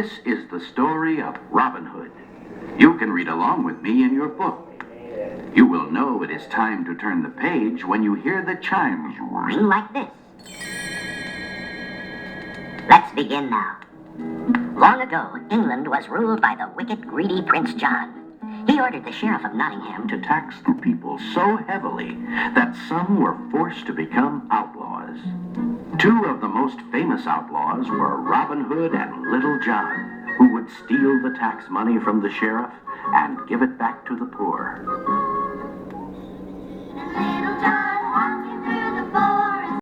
This is the story of Robin Hood. You can read along with me in your book. You will know it is time to turn the page when you hear the chimes ring like this. Let's begin now. Long ago, England was ruled by the wicked, greedy Prince John. He ordered the Sheriff of Nottingham to tax the people so heavily that some were forced to become outlaws. Two of the most famous outlaws were Robin Hood and Little John, who would steal the tax money from the sheriff and give it back to the poor.